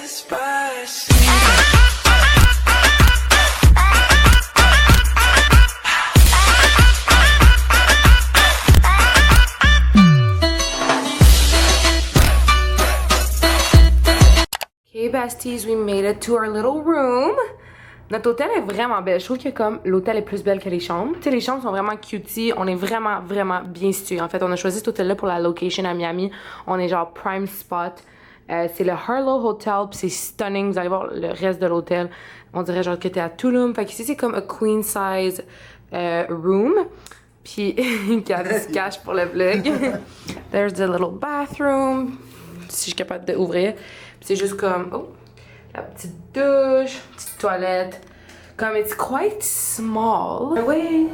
Okay, besties, we made it to our little room. Notre hôtel est vraiment belle. Je trouve que comme l'hôtel est plus belle que les chambres. Tu sais, les chambres sont vraiment cutie. On est vraiment, vraiment bien situés. En fait, on a choisi cet hôtel-là pour la location à Miami. On est genre prime spot. C'est le Harlow Hotel, puis c'est stunning. Vous allez voir le reste de l'hôtel. On dirait genre que t'es à Tulum. Fait qu'ici, c'est comme un queen size room. Puis, Gabby se cache pour le vlog. There's the little bathroom. Si je suis capable d'ouvrir. Puis c'est juste comme, oh, la petite douche, petite toilette. Comme, it's quite small. A way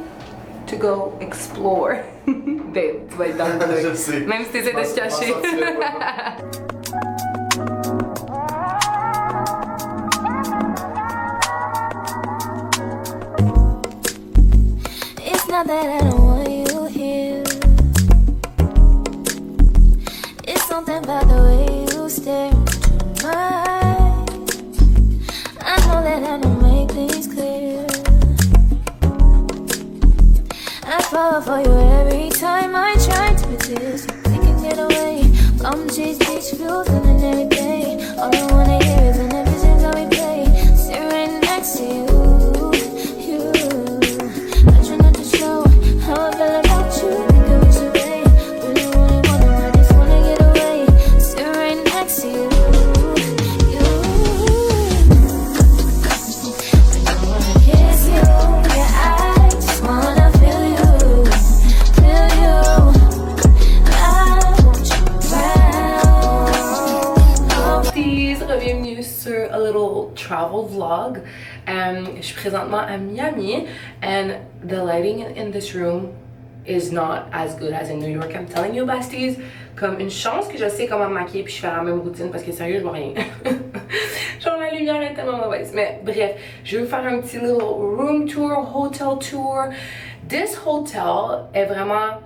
to go explore. Babe, tu vas être dans le vlog. Je sais. Même si t'essaies de se cacher. It's not that I don't want you here. It's something about the way you stare into my eyes. I know that I don't make things clear. I fall for you every time I try to resist. We can get away. Come chase beach views and then every day. All I wanna hear is an visions that we play. Sit right next to you. I try not to show how I feel about you. Think I wish away. Really wanna, I just wanna get away. Sit right next to you. I don't wanna kiss you. Yeah, I just wanna feel you. Feel you. I want you around. Bienvenue sur a little travel vlog. Je suis présentement à Miami and the lighting in this room is not as good as in New York. I'm telling you, besties. Comme une chance que je sais comment me maquiller puis je fais la même routine parce que sérieux, je vois rien. Genre la lumière est tellement mauvaise. Mais bref, je vais vous faire un petit little room tour, hotel tour. This hotel est vraiment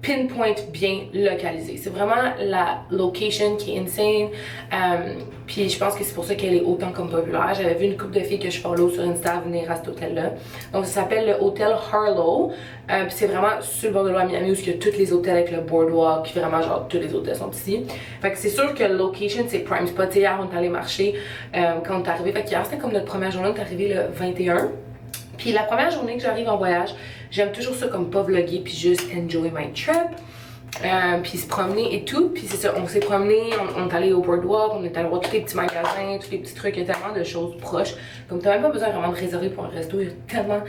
pinpoint bien localisé. C'est vraiment la location qui est insane. Puis je pense que c'est pour ça qu'elle est autant comme populaire. J'avais vu une couple de filles que je follow sur Insta venir à cet hôtel-là. Donc ça s'appelle le hôtel Harlow. Puis c'est vraiment sur le bord de l'eau à Miami où il y a tous les hôtels avec le boardwalk. Puis vraiment genre tous les hôtels sont ici. Fait que c'est sûr que la location c'est prime spot. Hier on est allé marcher quand on est arrivé. Fait que hier c'était comme notre première journée. On est arrivé le 21. Puis la première journée que j'arrive en voyage, j'aime toujours ça comme pas vlogger puis juste enjoy my trip. Puis se promener et tout. Puis c'est ça, on s'est promené, on est allé au boardwalk, on est allé voir tous les petits magasins, tous les petits trucs, il y a tellement de choses proches. Comme t'as même pas besoin vraiment de réserver pour un resto, il y a tellement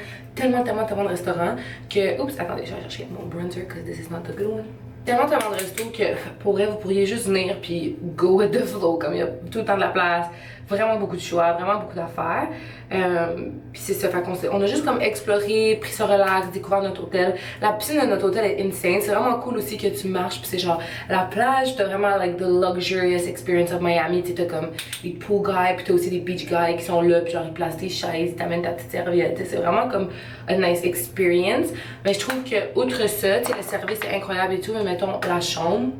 de restaurants que... Oups, attendez, je vais chercher mon bronzer because this is not the good one. Tellement de restos que pour vrai vous pourriez juste venir puis go with the flow, comme il y a tout le temps de la place, vraiment beaucoup de choix, vraiment beaucoup d'affaires. Puis c'est ça, fait on a juste comme exploré, pris ça relax, découvert notre hôtel. La piscine de notre hôtel est insane, c'est vraiment cool aussi que tu marches puis c'est genre la plage, t'as vraiment like the luxurious experience of Miami, tu sais t'as comme les pool guys puis t'as aussi des beach guys qui sont là puis genre ils placent tes chaises, ils t'amènent ta petite serviette, c'est vraiment comme a nice experience. Mais je trouve que outre ça, tu sais le service est incroyable et tout, mais mettons la chambre,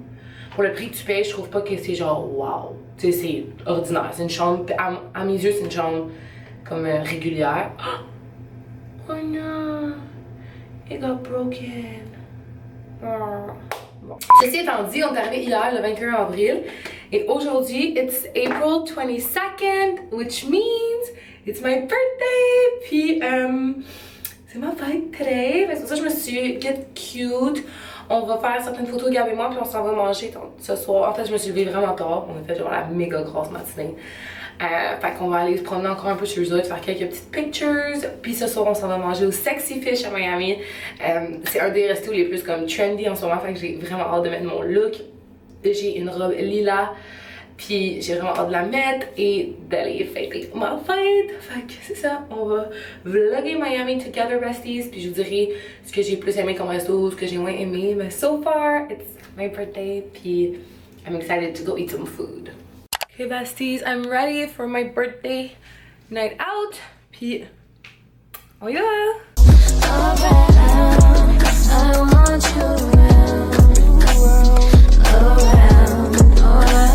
pour le prix que tu payes, je trouve pas que c'est genre wow, tu sais c'est ordinaire, c'est une chambre, à mes yeux c'est une chambre comme régulière. Oh non, it got broken. Oh. Bon. Ceci étant dit, on est arrivé hier le 21 avril et aujourd'hui it's April 22nd, which means it's my birthday. Puis c'est ma fête today. C'est pour ça que je me suis dit get cute. On va faire certaines photos, Gab et moi, puis on s'en va manger ce soir. En fait, je me suis levée vraiment tard. On a fait genre la méga grosse matinée. Fait qu'on va aller se promener encore un peu sur les autres, faire quelques petites pictures. Puis ce soir, on s'en va manger au Sexy Fish à Miami. C'est un des restos les plus comme trendy en ce moment. Fait que j'ai vraiment hâte de mettre mon look. J'ai une robe lilas. Puis j'ai vraiment hâte de la mettre et d'aller fêter ma fête. Fait que c'est ça, on va vlogger Miami together, besties. Puis je vous dirai ce que j'ai plus aimé comme resto, ce que j'ai moins aimé. Mais so far, it's my birthday. Puis I'm excited to go eat some food. Okay, besties, I'm ready for my birthday night out. Puis on y va! I want you around, around.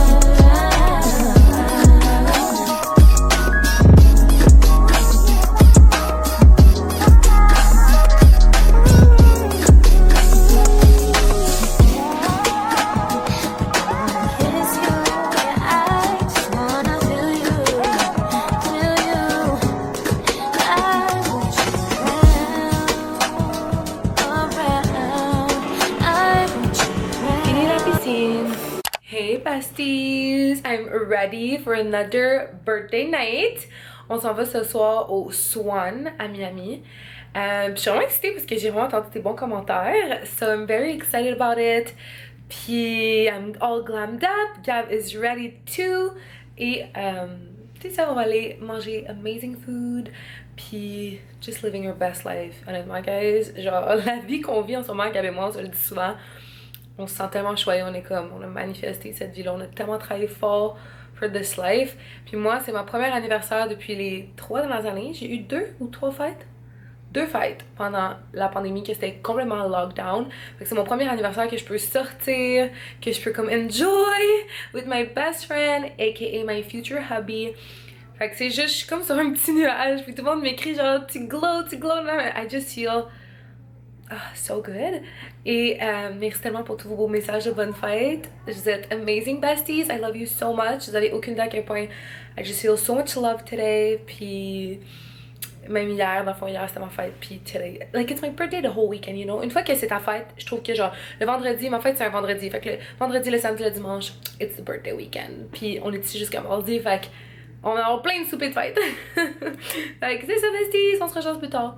ready for another birthday night. On s'en va ce soir au Swan à Miami. Je suis vraiment excitée parce que j'ai vraiment entendu des bons commentaires. So I'm very excited about it. Puis I'm all glammed up. Gab is ready too. Et c'est ça, on va aller manger amazing food. Puis just living your best life. Honnêtement, guys, genre la vie qu'on vit en ce moment, Gab et moi, on se le dit souvent. On se sent tellement choyé, on a manifesté cette vie-là, on a tellement travaillé fort for this life. Puis moi, c'est ma première anniversaire depuis les 3 dernières années. J'ai eu 2 ou 3 fêtes. 2 fêtes pendant la pandémie, que c'était complètement lockdown. Fait que c'est mon premier anniversaire que je peux sortir, que je peux comme enjoy with my best friend, aka my future hubby. Fait que c'est juste, je suis comme sur un petit nuage, puis tout le monde m'écrit genre tu glow, I just feel so good. Et merci tellement pour tous vos beaux messages de bonne fête. Vous êtes amazing besties, I love you so much. Vous avez aucune idée à quel point I just feel so much love today. Puis même hier, dans le fond, hier c'était ma fête, puis today, like it's my birthday the whole weekend, you know. Une fois que c'est ta fête, je trouve que genre, le vendredi, ma fête c'est un vendredi, fait que le vendredi, le samedi, le dimanche, it's the birthday weekend. Puis on est ici jusqu'à mardi, fait que on a plein de soupers de fête. Fait que c'est ça, besties, on se rejoint plus tard.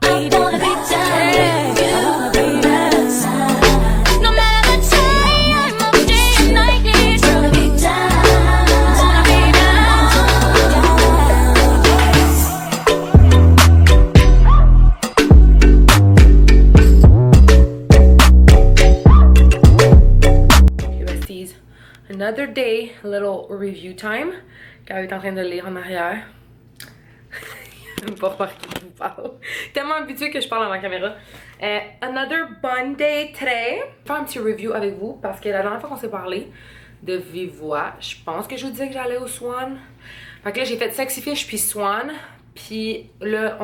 Another day, a little review time. Gab est en train de lire en arrière. Je ne pas remarquer que je vous parle. Tellement habituée que je parle à ma caméra. Another bun day today. Je vais faire un petit review avec vous parce que la dernière fois qu'on s'est parlé de vive voix, je pense que je vous disais que j'allais au Swan. Fait que là, j'ai fait Sexy Fish puis Swan. Puis là,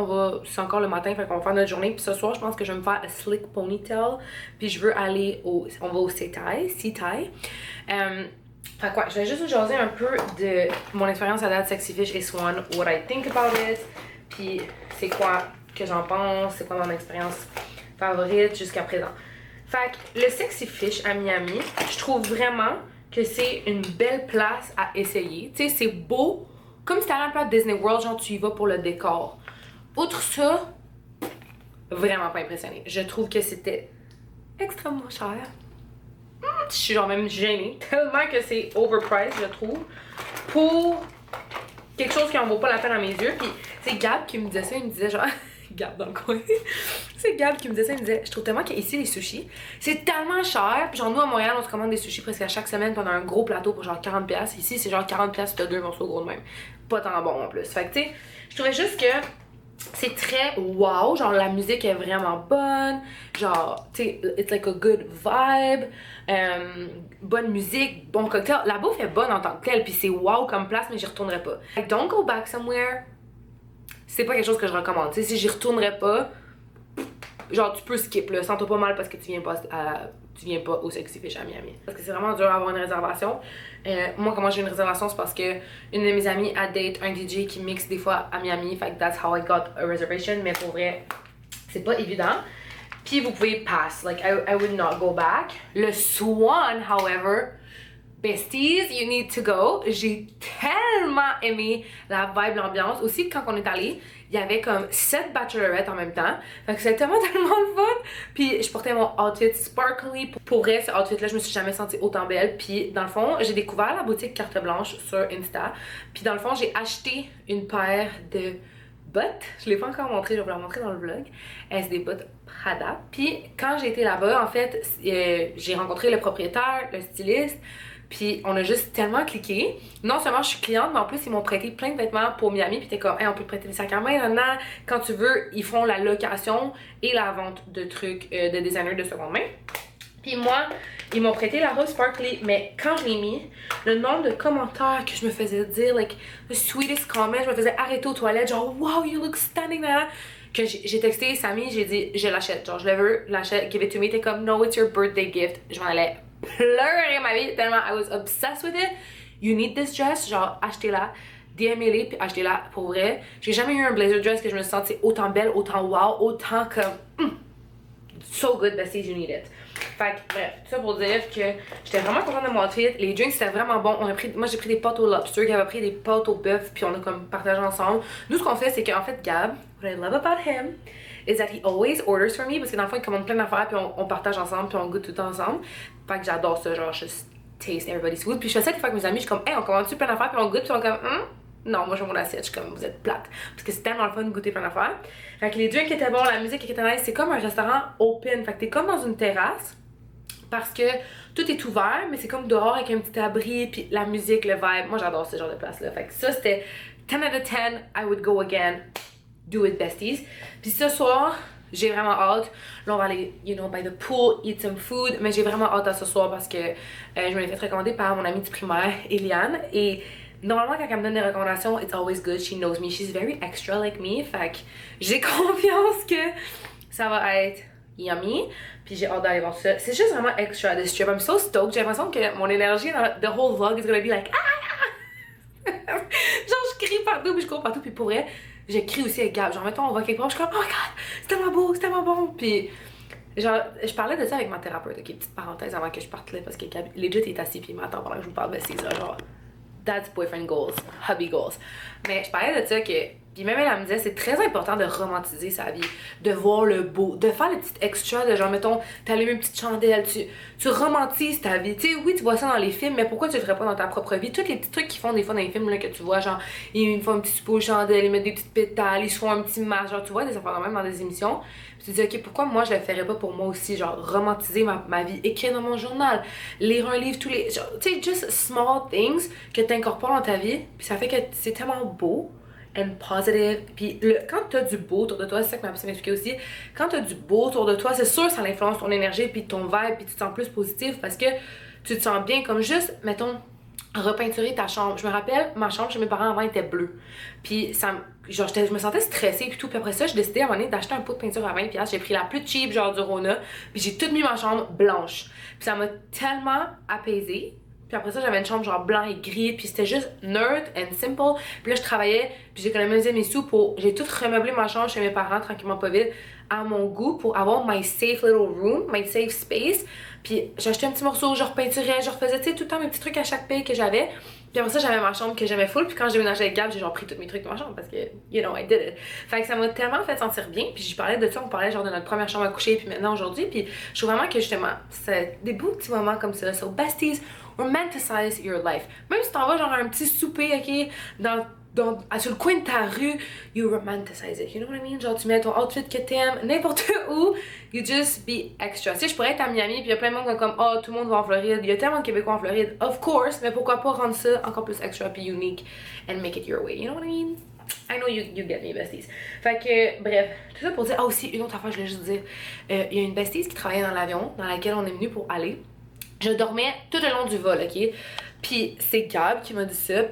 c'est encore le matin, fait qu'on va faire notre journée. Puis ce soir, je pense que je vais me faire un slick ponytail. Puis je veux aller on va au Setai. Fait quoi, je vais juste vous jaser un peu de mon expérience à date Sexy Fish et Swan, what I think about it, puis c'est quoi que j'en pense, c'est quoi mon expérience favorite jusqu'à présent. Fait que le Sexy Fish à Miami, je trouve vraiment que c'est une belle place à essayer. Tu sais, c'est beau, comme si t'allais un peu à Disney World, genre tu y vas pour le décor. Outre ça, vraiment pas impressionné. Je trouve que c'était extrêmement cher. Je suis genre même gênée, tellement que c'est overpriced, je trouve, pour quelque chose qui en vaut pas la peine à mes yeux. Puis c'est Gab qui me disait ça, il me disait genre, Gab dans le coin, c'est Gab qui me disait ça, il me disait, je trouve tellement qu'ici les sushis, c'est tellement cher. Puis genre nous à Montréal, on se commande des sushis presque à chaque semaine, puis on a un gros plateau pour genre 40$. Ici c'est genre 40$, t'as 2 morceaux gros de même. Pas tant bon en plus. Fait que tu sais, je trouvais juste que c'est très wow, genre la musique est vraiment bonne, genre tu sais, it's like a good vibe, bonne musique, bon cocktail, la bouffe est bonne en tant que telle, puis c'est wow comme place, mais j'y retournerai pas. Like, don't go back somewhere, c'est pas quelque chose que je recommande, tu sais, si j'y retournerais pas, genre tu peux skip là, sens-toi pas mal parce que tu viens pas au Sexy Fish à Miami. Parce que c'est vraiment dur d'avoir une réservation. Moi, comment j'ai une réservation, c'est parce que une de mes amies a date un DJ qui mixe des fois à Miami. Fait que that's how I got a reservation. Mais pour vrai, c'est pas évident. Puis vous pouvez pass. Like, I would not go back. Le Swan, however, besties, you need to go. J'ai tellement aimé la vibe, l'ambiance. Aussi, quand on est allé, il y avait comme 7 bachelorettes en même temps. Fait que c'était tellement le fun. Puis je portais mon outfit sparkly. Pour vrai, ce outfit-là, je me suis jamais sentie autant belle. Puis dans le fond, j'ai découvert la boutique Carte Blanche sur Insta. Puis dans le fond, j'ai acheté une paire de bottes. Je l'ai pas encore montré, je vais vous la montrer dans le vlog. C'est des bottes Prada. Puis quand j'ai été là-bas, en fait, j'ai rencontré le propriétaire, le styliste. Puis on a juste tellement cliqué. Non seulement je suis cliente, mais en plus ils m'ont prêté plein de vêtements pour Miami. Puis t'es comme, hey, on peut te prêter des sacs à main, maintenant. Quand tu veux, ils font la location et la vente de trucs de designers de seconde main. Puis moi, ils m'ont prêté la rose sparkly, mais quand je l'ai mis, le nombre de commentaires que je me faisais dire, like, the sweetest comment, je me faisais arrêter aux toilettes, genre, wow, you look stunning, là. Que j'ai texté Samy, j'ai dit, je l'achète, genre, je le veux, l'achète, give it to me. T'es comme, no, it's your birthday gift. Je m'en allais pleurer ma vie, tellement I was obsessed with it. You need this dress, genre, achetez-la. DMez-les, puis achetez-la, pour vrai. J'ai jamais eu un blazer dress que je me sentais autant belle, autant wow, autant comme, so good, besties, you need it. Fait que, bref, tout ça pour dire que j'étais vraiment contente de mon outfit. Les drinks c'était vraiment bon. Moi j'ai pris des pâtes au lobster, Gab a pris des pâtes au bœuf, puis on a comme partagé ensemble. Nous, ce qu'on fait, c'est qu'en fait, Gab, what I love about him is that he always orders for me, parce que dans le fond, il commande plein d'affaires, puis on partage ensemble, puis on goûte tout ensemble. Fait que j'adore ça, genre, juste taste everybody's food. Puis je fais ça des fois avec mes amis, je suis comme, hey, on commande-tu plein d'affaires, puis on goûte, puis on comme, non, moi j'ai mon assiette, je suis comme, vous êtes plate. Parce que c'est tellement le fun de goûter plein d'affaires. Fait que les drinks étaient bons, la musique était nice, c'est comme un restaurant open. Fait que t'es comme dans une terrasse. Parce que tout est ouvert, mais c'est comme dehors avec un petit abri, puis la musique, le vibe. Moi, j'adore ce genre de place-là. Fait que ça, c'était 10 out of 10. I would go again. Do it, besties. Puis ce soir, j'ai vraiment hâte. Là, on va aller, you know, by the pool, eat some food. Mais j'ai vraiment hâte à ce soir parce que je me l'ai fait recommander par mon amie du primaire, Eliane. Et normalement, quand elle me donne des recommandations, it's always good. She knows me. She's very extra like me. Fait que j'ai confiance que ça va être yummy, puis j'ai hâte d'aller voir ça. C'est juste vraiment extra this trip. I'm so stoked. J'ai l'impression que mon énergie dans the whole vlog is gonna be like ah! Genre je crie partout, puis je cours partout, puis pour vrai, je crie aussi avec Gab. Genre mettons on va quelque part, je suis comme oh my god, c'est tellement beau, c'est tellement bon. Puis genre je parlais de ça avec ma thérapeute, ok, petite parenthèse avant que je parte là, parce que Gab legit est assis puis il m'attend pendant que je vous parle de ces genre dad's boyfriend goals, hubby goals. Mais je parlais de ça que, puis même elle me disait, c'est très important de romantiser sa vie, de voir le beau, de faire les petites extras, de genre, mettons, t'allumes une petite chandelle, tu romantises ta vie. Tu sais, oui, tu vois ça dans les films, mais pourquoi tu le ferais pas dans ta propre vie? Tous les petits trucs qu'ils font des fois dans les films, là, que tu vois, genre, ils font un petit souper aux chandelles, ils mettent des petites pétales, ils se font un petit masque, genre, tu vois, des affaires même dans des émissions. Puis tu te dis, ok, pourquoi moi je le ferais pas pour moi aussi, genre, romantiser ma vie, écrire dans mon journal, lire un livre tous les. Genre, tu sais, just small things que t'incorpores dans ta vie, puis ça fait que c'est tellement beau. And positive. Puis quand t'as du beau autour de toi, c'est ça que ma personne m'expliquait aussi. Quand t'as du beau autour de toi, c'est sûr ça influence ton énergie, puis ton vibe, puis tu te sens plus positif parce que tu te sens bien. Comme juste, mettons, repeinturer ta chambre. Je me rappelle, ma chambre chez mes parents avant était bleue. Puis ça, genre, je me sentais stressée, puis tout. Puis après ça, j'ai décidé à un moment donné d'acheter un pot de peinture à 20$. J'ai pris la plus cheap, genre du Rona, puis j'ai tout mis ma chambre blanche. Puis ça m'a tellement apaisée. Puis après ça, j'avais une chambre genre blanc et gris, puis c'était juste nerd and simple. Puis là, je travaillais, puis j'économisais mes sous pour... J'ai tout remeublé ma chambre chez mes parents, tranquillement pas vite, à mon goût, pour avoir my safe little room, my safe space. Puis j'achetais un petit morceau, je repeinturais, je refaisais, tu sais, tout le temps mes petits trucs à chaque paye que j'avais. Puis après ça, j'avais ma chambre que j'aimais full, puis quand j'ai déménagé avec Gab, j'ai genre pris tous mes trucs de ma chambre, parce que, you know, I did it. Fait que ça m'a tellement fait sentir bien, puis je parlais de ça, on parlait genre de notre première chambre à coucher, puis maintenant aujourd'hui, puis je trouve vraiment que justement, c'est des beaux petits moments comme ça. So besties, romanticize your life. Même si t'en vas genre à un petit souper, ok, sur le coin de ta rue, you romanticize it, you know what I mean? Genre tu mets ton outfit que t'aimes, n'importe où, you just be extra. Tu sais, je pourrais être à Miami, puis il y a plein de monde qui sont comme, oh, tout le monde va en Floride, il y a tellement de Québécois en Floride, of course, mais pourquoi pas rendre ça encore plus extra puis unique and make it your way, you know what I mean? I know you get me, besties. Fait que, bref, tout ça pour dire, ah aussi, une autre affaire, je voulais juste dire, il y a une besties qui travaillait dans l'avion, dans laquelle on est venu pour aller. Je dormais tout le long du vol, ok? Puis c'est Gab qui m'a dit ça.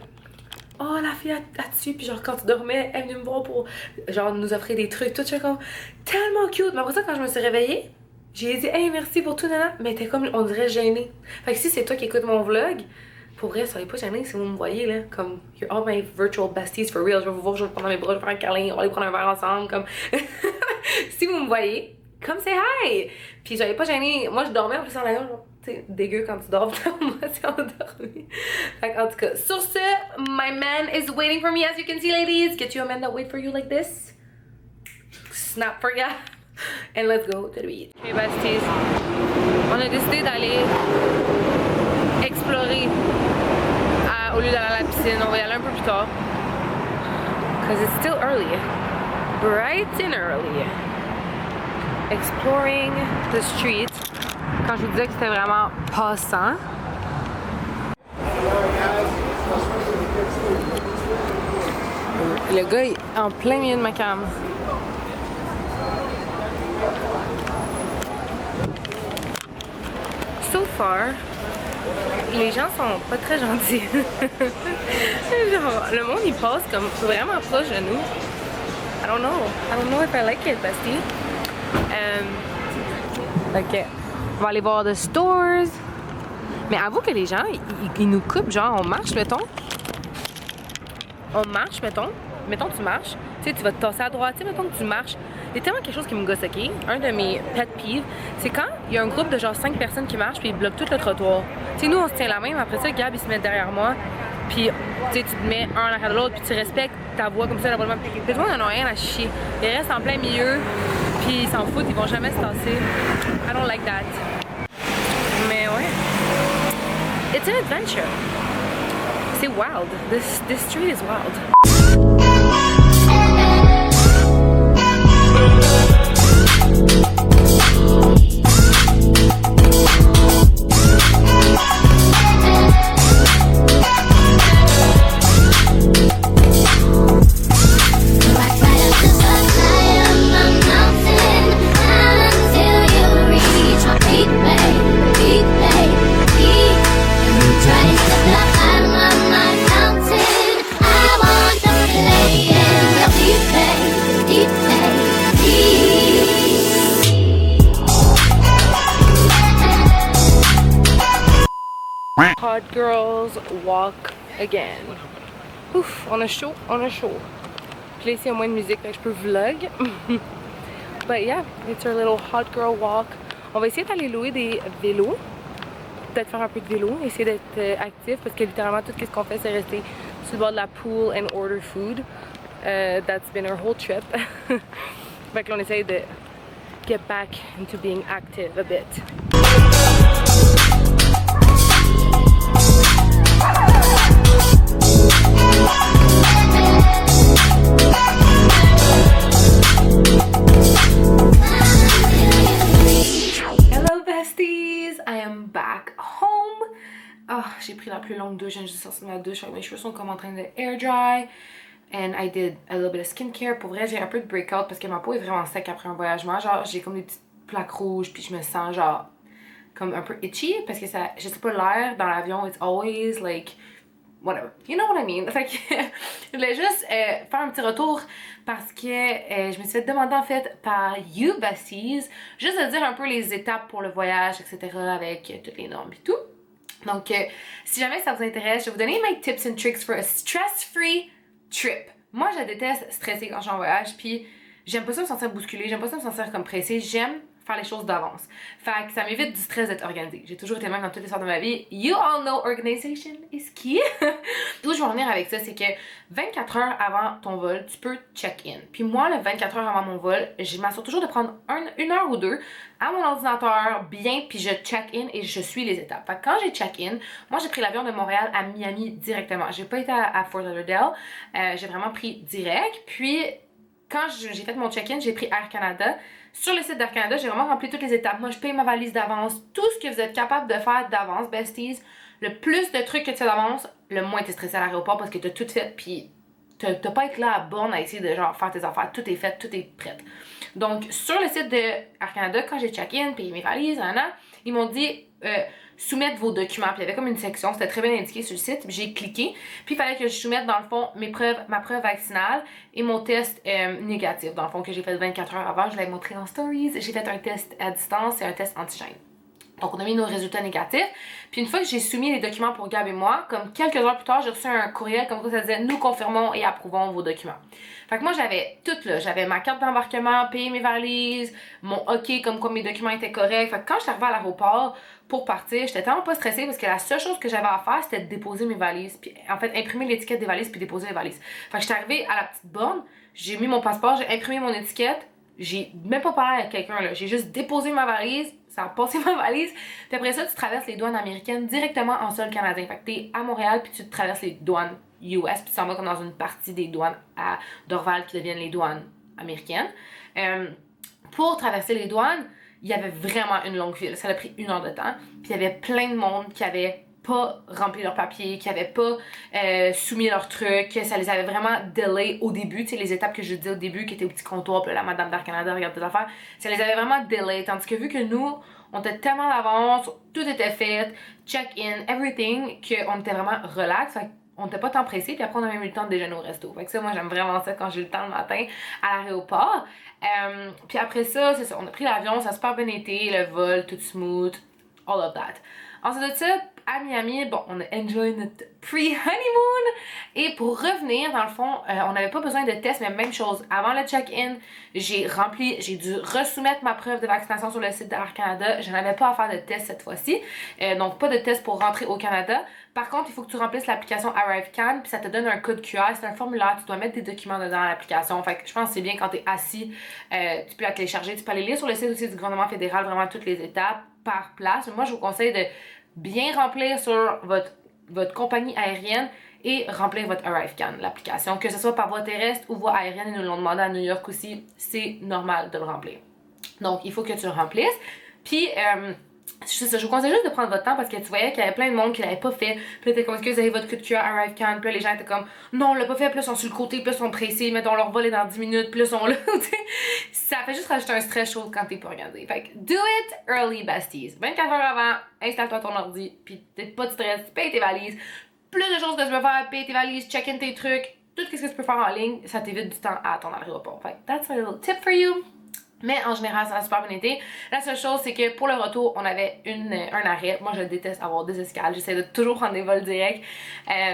Oh, la fille là-dessus, puis genre quand tu dormais, elle est venue me voir pour genre nous offrir des trucs, tout, je suis comme tellement cute. Mais après ça, quand je me suis réveillée, j'ai dit hey merci pour tout, nana, mais t'es comme on dirait gênée. Fait que si c'est toi qui écoutes mon vlog, pour vrai, soyez pas gênée si vous me voyez là, comme you're all my virtual besties for real. Je vais vous voir, je vais prendre mes bras, je vais faire un câlin, on va aller prendre un verre ensemble, comme si vous me voyez, comme say hi. Puis soyez pas gênée, moi je dormais en plus en l'avion, genre c'est dégueu quand tu dors, moi c'est endormi. Fait en tout cas, sur ce, my man is waiting for me as you can see, ladies. Get you a man that wait for you like this. Snap for ya. And let's go to the beach. Okay, besties, on a décidé d'aller explorer au lieu d'aller à la piscine. On va y aller un peu plus tard. Cause it's still early. Bright and early. Exploring the streets. Quand je vous disais que c'était vraiment passant. Le gars est en plein milieu de ma cam. So far, les gens sont pas très gentils. Genre, le monde il passe comme vraiment proche de nous. I don't know if I like it, bestie. Ok. On va aller voir the stores. Mais avoue que les gens, ils nous coupent, genre, on marche, mettons. On marche, mettons. Mettons, tu marches. Tu sais, tu vas te tasser à droite. Tu sais, mettons que tu marches. Il y a tellement quelque chose qui me gosse, ok? Un de mes pet peeves, c'est quand il y a un groupe de genre 5 personnes qui marchent puis ils bloquent tout le trottoir. Tu sais, nous on se tient la main, mais après ça, Gab il se met derrière moi, puis tu sais, tu te mets un derrière l'autre, puis tu respectes ta voix comme ça, la bonne. Les gens n'en ont rien à chier. Ils restent en plein milieu, puis ils s'en foutent, ils vont jamais se tasser. I don't like that. Mais ouais. It's an adventure. C'est wild. This street is wild. Hot girls walk again. Ouf, on a chaud, on a chaud. Puis là, ici, il y a moins de musique, donc je peux vlog. But yeah, it's our little hot girl walk. On va essayer d'aller louer des vélos. Peut-être faire un peu de vélo, essayer d'être actif parce que littéralement, tout ce qu'on fait, c'est rester sur le bord de la pool and order food. That's been our whole trip. Fait que là, on essaye de get back into being active a bit. Hello besties, I am back home. Oh, j'ai pris la plus longue douche, j'ai juste sorti de ma douche, mes cheveux sont comme en train de air dry. And I did a little bit of skincare. Pour vrai, j'ai un peu de breakout parce que ma peau est vraiment sec après un voyagement. Genre, j'ai comme des petites plaques rouges, puis je me sens genre comme un peu itchy parce que ça, je sais pas, l'air dans l'avion, it's always like whatever, you know what I mean. Fait que je voulais juste faire un petit retour parce que je me suis fait demander en fait par you besties juste de dire un peu les étapes pour le voyage, etc. avec toutes les normes et tout. Donc si jamais ça vous intéresse, je vais vous donner my tips and tricks for a stress-free trip. Moi je déteste stresser quand je suis en voyage, puis j'aime pas ça me sentir bousculée, j'aime pas ça me sentir comme pressée, j'aime faire les choses d'avance. Fait que ça m'évite du stress d'être organisée. J'ai toujours été même dans toutes les sortes de ma vie. You all know organization is key. D'où je veux en venir avec ça, c'est que 24 heures avant ton vol, tu peux check-in. Puis moi, le 24 heures avant mon vol, je m'assure toujours de prendre une heure ou deux à mon ordinateur, bien, puis je check-in et je suis les étapes. Fait que quand j'ai check-in, moi j'ai pris l'avion de Montréal à Miami directement. J'ai pas été à Fort Lauderdale. J'ai vraiment pris direct. Puis quand j'ai fait mon check-in, j'ai pris Air Canada. Sur le site d'Air Canada, j'ai vraiment rempli toutes les étapes. Moi, je paye ma valise d'avance. Tout ce que vous êtes capable de faire d'avance, besties, le plus de trucs que tu fais d'avance, le moins tu es stressé à l'aéroport parce que tu as tout fait, puis t'as pas être là à borne à essayer de genre faire tes affaires. Tout est fait, tout est prêt. Donc, sur le site de Air Canada, quand j'ai check-in, payé mes valises, ils m'ont dit soumettre vos documents. Puis il y avait comme une section, c'était très bien indiqué sur le site. Puis j'ai cliqué. Puis il fallait que je soumette dans le fond ma preuve vaccinale et mon test négatif. Dans le fond, que j'ai fait 24 heures avant, je l'avais montré en stories. J'ai fait un test à distance et un test antigène. Donc on a mis nos résultats négatifs. Puis une fois que j'ai soumis les documents pour Gab et moi, comme quelques heures plus tard, j'ai reçu un courriel comme quoi ça disait « Nous confirmons et approuvons vos documents ». Fait que moi j'avais tout là, j'avais ma carte d'embarquement, payé mes valises, mon OK comme quoi mes documents étaient corrects. Fait que quand je suis arrivée à l'aéroport pour partir, j'étais tellement pas stressée parce que la seule chose que j'avais à faire c'était de déposer mes valises. Puis en fait imprimer l'étiquette des valises puis déposer les valises. Fait que j'étais arrivée à la petite borne, j'ai mis mon passeport, j'ai imprimé mon étiquette. J'ai même pas parlé avec quelqu'un là, j'ai juste déposé ma valise, ça a passé ma valise, puis après ça tu traverses les douanes américaines directement en sol canadien. Fait que t'es à Montréal puis tu traverses les douanes US puis tu s'en vas comme dans une partie des douanes à Dorval qui deviennent les douanes américaines. Pour traverser les douanes, il y avait vraiment une longue file, ça a pris 1 heure de temps, puis il y avait plein de monde qui avait pas rempli leurs papiers, qui avaient pas soumis leurs trucs, que ça les avait vraiment delay au début, tu sais, les étapes que je disais au début qui étaient au petit comptoir, puis la madame d'Air Canada regarde tes affaires, ça les avait vraiment delay, tandis que vu que nous, on était tellement d'avance, tout était fait, check-in, everything, qu'on était vraiment relax, fait on était pas tant pressé, puis après on a même eu le temps de déjeuner au resto. Fait que ça, moi j'aime vraiment ça quand j'ai le temps le matin à l'aéroport. Puis après ça, c'est ça, on a pris l'avion, ça a super bien été, le vol, tout smooth, all of that. Ensuite de ça, à Miami. Bon, on a enjoy notre pre-honeymoon. Et pour revenir, dans le fond, on n'avait pas besoin de test, mais même chose. Avant le check-in, j'ai dû resoumettre ma preuve de vaccination sur le site d'Air Canada. Je n'avais pas à faire de test cette fois-ci. Donc, pas de test pour rentrer au Canada. Par contre, il faut que tu remplisses l'application ArriveCan, puis ça te donne un code QR. C'est un formulaire, tu dois mettre des documents dedans à l'application. Fait que je pense que c'est bien quand tu es assis, tu peux la télécharger. Tu peux aller lire sur le site aussi du gouvernement fédéral vraiment toutes les étapes par place. Mais moi, je vous conseille de bien remplir sur votre compagnie aérienne et remplir votre ArriveCan, l'application. Que ce soit par voie terrestre ou voie aérienne, ils nous l'ont demandé à New York aussi, c'est normal de le remplir. Donc, il faut que tu le remplisses. Puis, je vous conseille juste de prendre votre temps parce que tu voyais qu'il y avait plein de monde qui l'avait pas fait. Puis là, t'es comme, est-ce que vous avez votre code QR ArriveCan? Puis là, les gens étaient comme, non, on l'a pas fait. Puis là, ils sont sur le côté. Puis là, ils sont pressés. Mettons, leur vol est dans 10 minutes. Puis là, ils sont là. Ça fait juste rajouter un stress chaud quand t'es pas regardé. Fait que, do it early, besties. 24 heures avant, installe-toi ton ordi. Puis t'es pas de stress. Paye tes valises. Plus de choses que tu peux faire. Paye tes valises. Check-in tes trucs. Tout ce que tu peux faire en ligne. Ça t'évite du temps à attendre à l'aéroport. Fait que, that's a little tip for you. Mais en général, ça a super bien été. La seule chose, c'est que pour le retour, on avait un arrêt. Moi, je déteste avoir des escales. J'essaie de toujours prendre des vols directs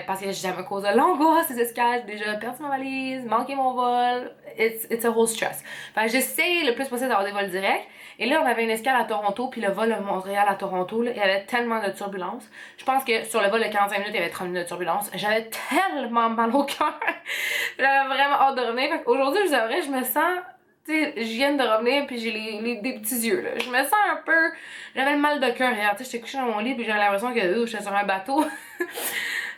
parce que j'aime à cause de l'angoisse des escales. J'ai déjà perdu ma valise, manqué mon vol. It's a whole stress. Fait que j'essaie le plus possible d'avoir des vols directs. Et là, on avait une escale à Toronto, puis le vol de Montréal à Toronto, là, il y avait tellement de turbulences. Je pense que sur le vol de 45 minutes, il y avait 30 minutes de turbulence. J'avais tellement mal au cœur. J'avais vraiment hâte de revenir. Fait qu'aujourd'hui, je me sens... Tu sais, je viens de revenir puis j'ai des petits yeux là. Je me sens un peu... J'avais le mal de cœur hier. Tu sais, j'étais couchée dans mon lit puis j'avais l'impression que j'étais sur un bateau.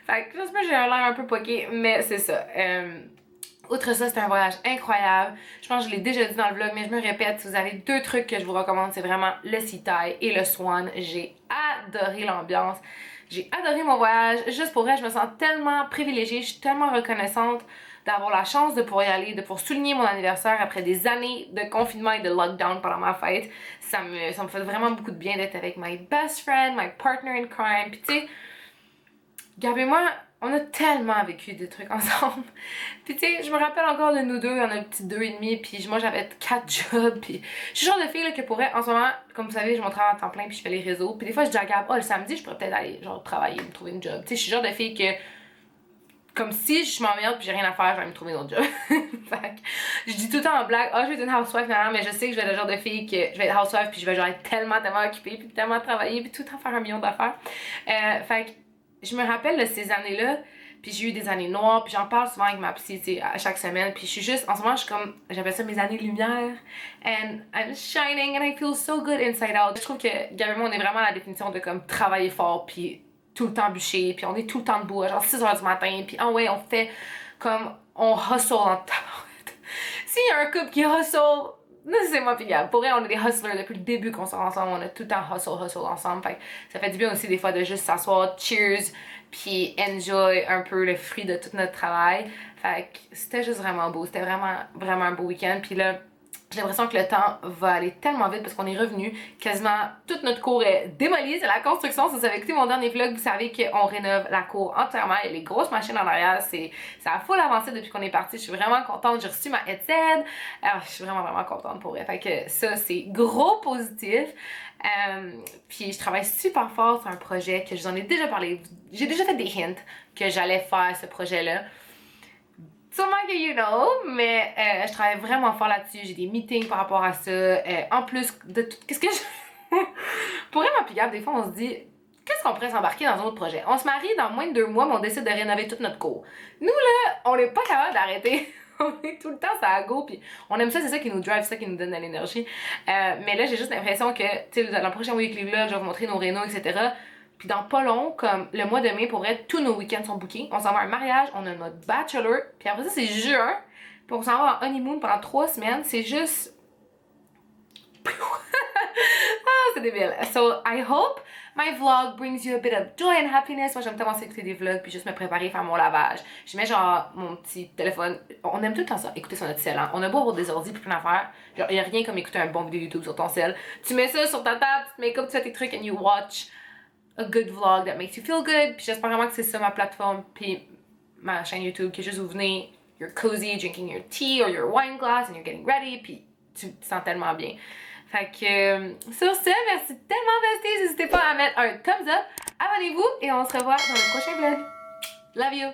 Fait que j'espère que j'ai l'air un peu poqué, mais c'est ça. Outre ça, c'était un voyage incroyable. Je pense que je l'ai déjà dit dans le vlog, mais je me répète, si vous avez deux trucs que je vous recommande, c'est vraiment le Sea Thai et le Swan. J'ai adoré l'ambiance. J'ai adoré mon voyage. Juste pour vrai, je me sens tellement privilégiée. Je suis tellement reconnaissante d'avoir la chance de pouvoir y aller, de pouvoir souligner mon anniversaire après des années de confinement et de lockdown pendant ma fête. Ça me fait vraiment beaucoup de bien d'être avec my best friend, my partner in crime. Puis tu sais, Gab et moi, on a tellement vécu des trucs ensemble. Puis tu sais, je me rappelle encore de nous deux, on a un petit 2,5, puis moi j'avais 4 jobs, puis je suis le genre de fille là, que pourrait, en ce moment, comme vous savez, je m'en travaille à temps plein, puis je fais les réseaux. Puis des fois je dis à Gab, oh le samedi, je pourrais peut-être aller genre travailler, me trouver une job. Tu sais, je suis le genre de fille que comme si je m'emmerde puis j'ai rien à faire, je vais me trouver une autre job. Fait que je dis tout le temps en blague, je vais être une housewife maintenant, mais je sais que je vais être le genre de fille que je vais être housewife puis je vais genre être tellement occupée puis tellement travailler puis tout le temps faire un million d'affaires. Fait que je me rappelle de ces années-là, puis j'ai eu des années noires, puis j'en parle souvent avec ma psy, tu sais, à chaque semaine, puis je suis juste, en ce moment, je suis comme, j'appelle ça mes années lumière, and I'm shining and I feel so good inside out. Je trouve que Gab et moi, on est vraiment à la définition de comme travailler fort puis tout le temps bûcher, puis on est tout le temps debout à genre 6h du matin, puis ouais, on fait comme, on hustle en tabarouette. S'il y a un couple qui hustle, c'est moi pis Gab. Pour vrai, on est des hustlers depuis le début qu'on sort ensemble, on a tout le temps hustle ensemble, fait que ça fait du bien aussi des fois de juste s'asseoir, cheers, puis enjoy un peu le fruit de tout notre travail. Fait que c'était juste vraiment beau, c'était vraiment un beau week-end, puis là, j'ai l'impression que le temps va aller tellement vite parce qu'on est revenu. Quasiment toute notre cour est démolie. C'est la construction. Si vous avez écouté mon dernier vlog, vous savez qu'on rénove la cour entièrement. Il y a les grosses machines en arrière. Ça a full avancé depuis qu'on est parti. Je suis vraiment contente. J'ai reçu ma headset. Alors, je suis vraiment contente pour elle. Fait que ça, c'est gros positif. Puis je travaille super fort sur un projet que je vous en ai déjà parlé. J'ai déjà fait des hints que j'allais faire ce projet-là. Sûrement que you know, mais je travaille vraiment fort là-dessus. J'ai des meetings par rapport à ça. En plus de tout, qu'est-ce que je... Pour vrai, ma Gab, des fois, on se dit, qu'est-ce qu'on pourrait s'embarquer dans un autre projet? On se marie dans moins de 2 mois, mais on décide de rénover toute notre cour. Nous, là, on n'est pas capable d'arrêter. On est tout le temps ça à go, puis on aime ça, c'est ça qui nous drive, c'est ça qui nous donne de l'énergie. Mais là, j'ai juste l'impression que, tu sais, dans le prochain weekly vlog, je vais vous montrer nos rénos, etc. Puis dans pas long, comme le mois de mai, pour vrai, tous nos week-ends sont bookés. On s'en va à un mariage, on a notre bachelor, puis après ça, c'est juin. Puis on s'en va en honeymoon pendant 3 semaines. C'est juste... c'est débile. So, I hope my vlog brings you a bit of joy and happiness. Moi, j'aime tellement écouter des vlogs puis juste me préparer, faire mon lavage. Je mets genre mon petit téléphone. On aime tout le temps ça, écouter sur notre cell. Hein. On a beau avoir des ordi puis plein d'affaires. Genre, y a rien comme écouter un bon vidéo YouTube sur ton cell. Tu mets ça sur ta table, tu te make up, tu fais tes trucs and you watch a good vlog that makes you feel good. Puis j'espère vraiment que c'est ça ma plateforme puis ma chaîne YouTube, que juste vous venez, you're cozy, drinking your tea or your wine glass and you're getting ready puis tu te sens tellement bien. Fait que sur ce, merci tellement besties, n'hésitez pas à mettre un thumbs up, abonnez-vous et on se revoit dans le prochain vlog. Love you!